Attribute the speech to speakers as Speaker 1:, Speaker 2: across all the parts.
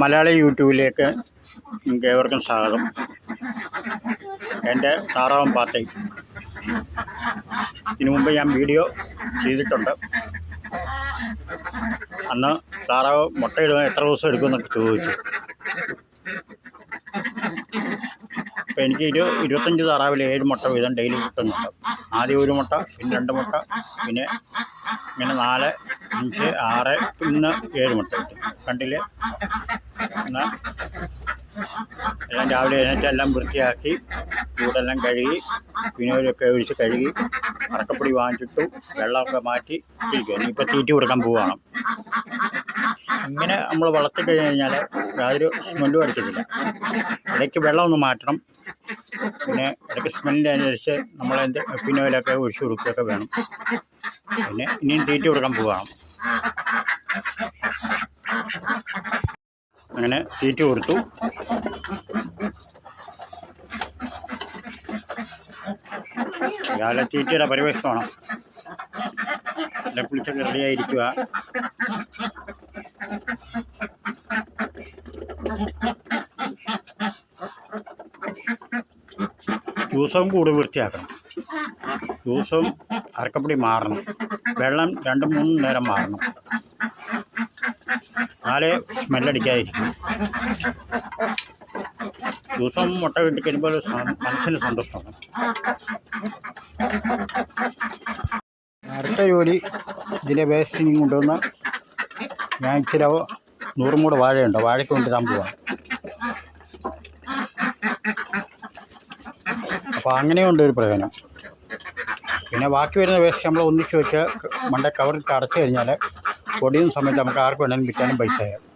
Speaker 1: മലയാളി യൂട്യൂബിലേക്ക് നിങ്ങൾക്ക് ഏവർക്കും സ്വാഗതം. എൻ്റെ താറാവൻ പാർട്ടി ഇതിനു മുമ്പ് ഞാൻ വീഡിയോ ചെയ്തിട്ടുണ്ട്. അന്ന് താറാവ് മുട്ടയിടുവാൻ എത്ര ദിവസം എടുക്കുമെന്നൊക്കെ ചോദിച്ചു. അപ്പോൾ എനിക്ക് 25 താറാവിൽ 7 മുട്ട വീതം ഡെയിലി കിട്ടുന്നുണ്ട്. ആദ്യം 1 മുട്ട, പിന്നെ 2 മുട്ട, പിന്നെ ഇങ്ങനെ 4, 5, 6, പിന്നെ 7 മുട്ട കിട്ടും. കണ്ടില്ലേ? എന്നാൽ എല്ലാം രാവിലെ എഴുന്നേറ്റ് എല്ലാം വൃത്തിയാക്കി കൂടെല്ലാം കഴുകി വിനോദമൊക്കെ ഒഴിച്ച് കഴുകി അറക്കപ്പൊടി വാങ്ങിച്ചിട്ടു വെള്ളമൊക്കെ മാറ്റി ഇരിക്കുക. ഇനിയിപ്പോൾ തീറ്റ കൊടുക്കാൻ പോവുകയാണ്. ഇങ്ങനെ നമ്മൾ വളർത്തി കഴിഞ്ഞാൽ യാതൊരു സ്മെല്ലും അടിക്കത്തില്ല. ഇടയ്ക്ക് വെള്ളമൊന്ന് മാറ്റണം. പിന്നെ ഇടയ്ക്ക് സ്മെല്ലിൻ്റെ അനുസരിച്ച് നമ്മളതിൻ്റെ പിന്നോയിലൊക്കെ ഒഴിച്ച് കൊടുക്കുകയൊക്കെ വേണം. പിന്നെ ഇനിയും തീറ്റ കൊടുക്കാൻ പോവുകയാണ്. അങ്ങനെ തീറ്റ കൊടുത്തു. രാവിലെ തീറ്റയുടെ പരിവേഷമാണ്. എല്ലാം കുളിച്ചൊക്കെ റെഡിയായിരിക്കുക. ദിവസവും കൂട് വൃത്തിയാക്കണം. ദിവസവും അരക്കപ്പൊടി മാറണം. വെള്ളം 2-3 നേരം മാറണം. നാളെ സ്മെല്ലടിക്കാതിരിക്കും. ദിവസം മുട്ട കിട്ടിക്കഴിയുമ്പോൾ മനസ്സിന് സന്തോഷമാണ്. അടുത്ത ജോലി ഇതിൻ്റെ വേസ്റ്റിങ് കൊണ്ടുവന്ന് ഞാൻ ഇച്ചിരി 100 മൂട് വാഴയുണ്ട്. വാഴയ്ക്ക് കൊണ്ടിടാൻ പോവാണ്. അപ്പോൾ അങ്ങനെയുണ്ട് ഒരു പ്രയോജനം. പിന്നെ ബാക്കി വരുന്ന വേസ്റ്റ് നമ്മൾ ഒന്നിച്ച് വെച്ച് മണ്ട കവറിൽ അടച്ചു കഴിഞ്ഞാൽ പൊടിയുന്ന സമയത്ത് നമുക്ക് ആർക്ക് വേണമെങ്കിലും വിൽക്കാനും പൈസയാകും.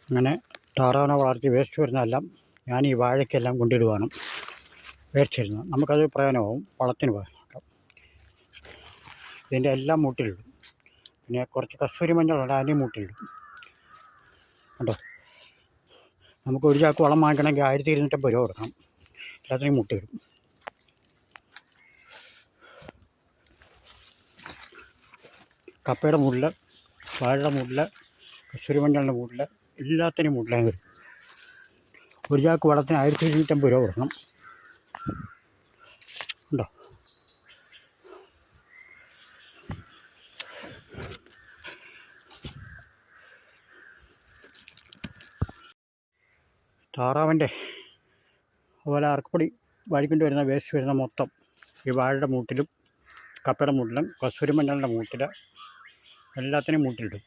Speaker 1: അങ്ങനെ താറാവിനെ വളർത്തി വേസ്റ്റ് വരുന്നതെല്ലാം ഞാൻ ഈ വാഴയ്ക്കെല്ലാം കൊണ്ടിടുവാണ്. വേസ്റ്റ് വരുന്നത് നമുക്കത് പ്രയോജനമാവും. വളത്തിന് പോകാം. ഇതിൻ്റെ എല്ലാം മൂട്ടിലിടും. പിന്നെ കുറച്ച് കസ്തൂരി മഞ്ഞളുണ്ട്, അതിൻ്റെ മൂട്ടിലിടും. കണ്ടോ? നമുക്ക് ഒരു ചാക്ക് വളം വാങ്ങിക്കണമെങ്കിൽ 1250 രൂപ കൊടുക്കണം. എല്ലാത്തിനും മുട്ടയിടും. കപ്പയുടെ മൂട്ടിൽ, വാഴയുടെ മൂട്ടിൽ, കസ്തൂരി മഞ്ഞളുടെ മൂട്ടിൽ, എല്ലാത്തിനും മൂട്ടിലായി വരും. ഒരു ചാക്ക് വളത്തിന് 1250 രൂപ കൊടുക്കണം. ഉണ്ടോ? താറാവിൻ്റെ അതുപോലെ അറക്കപ്പൊടി വാരിക്കൊണ്ട് വരുന്ന വേസ്റ്റ് വരുന്ന മൊത്തം ഈ വാഴയുടെ മൂട്ടിലും കപ്പയുടെ മൂട്ടിലും കസ്തൂരി മഞ്ഞളുടെ മൂട്ടിൽ എല്ലാത്തിനും മൂട്ടിലിടും.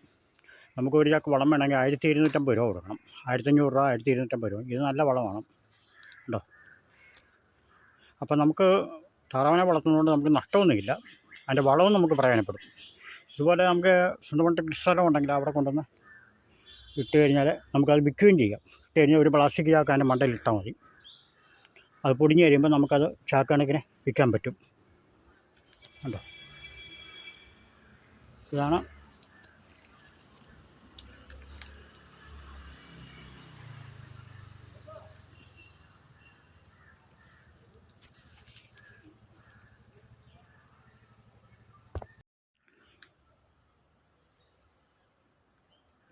Speaker 1: നമുക്ക് ഒരു ചാക്ക് വളം വേണമെങ്കിൽ 1250 രൂപ കൊടുക്കണം. 1500 രൂപ, 1250 രൂപ. ഇത് നല്ല വളമാണ്. ഉണ്ടോ? അപ്പം നമുക്ക് താറാവിനെ വളർത്തുന്നതുകൊണ്ട് നമുക്ക് നഷ്ടമൊന്നുമില്ല. അതിൻ്റെ വളവും നമുക്ക് പ്രയോജനപ്പെടും. ഇതുപോലെ നമുക്ക് സ്വന്തമായിട്ട് കൃഷിസ്ഥലം ഉണ്ടെങ്കിൽ അവിടെ കൊണ്ടുവന്ന് ഇട്ട് കഴിഞ്ഞാൽ നമുക്കത് വിൽക്കുകയും ചെയ്യാം. ഇട്ട് കഴിഞ്ഞാൽ ഒരു പ്ലാസ്റ്റിക് ചാക്ക് അതിൻ്റെ മണ്ടയിൽ ഇട്ടാൽ മതി. അത് പൊടിഞ്ഞ് കഴിയുമ്പോൾ നമുക്കത് ചാക്ക് കണക്കിന് വിൽക്കാൻ പറ്റും. ഉണ്ടോ? ഇതാണ്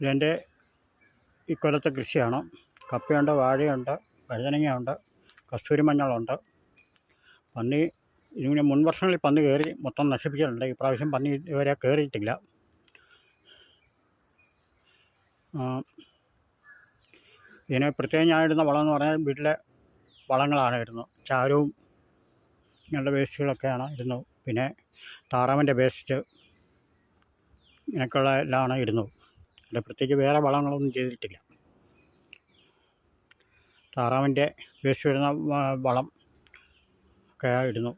Speaker 1: ഇതെൻ്റെ ഇക്കൊല്ലത്തെ കൃഷിയാണ്. കപ്പയുണ്ട്, വാഴയുണ്ട്, വഴുതനങ്ങയുണ്ട്, കസ്തൂരി മഞ്ഞളുണ്ട്. പന്നി ഇതിങ്ങനെ മുൻ വർഷങ്ങളിൽ പന്നി കയറി മൊത്തം നശിപ്പിച്ചിട്ടുണ്ട്. ഈ പ്രാവശ്യം പന്നി ഇതുവരെ കയറിയിട്ടില്ല. ഇതിന് പ്രത്യേകം ഞാൻ ഇടുന്ന വളം എന്ന് പറഞ്ഞാൽ വീട്ടിലെ വളങ്ങളാണ് ഇടുന്നത്. ചാരവും ഇങ്ങനെയുള്ള വേസ്റ്റുകളൊക്കെയാണ് ഇടുന്നത്. പിന്നെ താറാവിൻ്റെ വേസ്റ്റ് ഇങ്ങനെയൊക്കെയുള്ള എല്ലാമാണ് ഇടുന്നത്. അല്ല, പ്രത്യേകിച്ച് വേറെ വളങ്ങളൊന്നും ചെയ്തിട്ടില്ല. താറാവിൻ്റെ വേസ്റ്റ് വരുന്ന വളം ഒക്കെ ഇടുന്നു.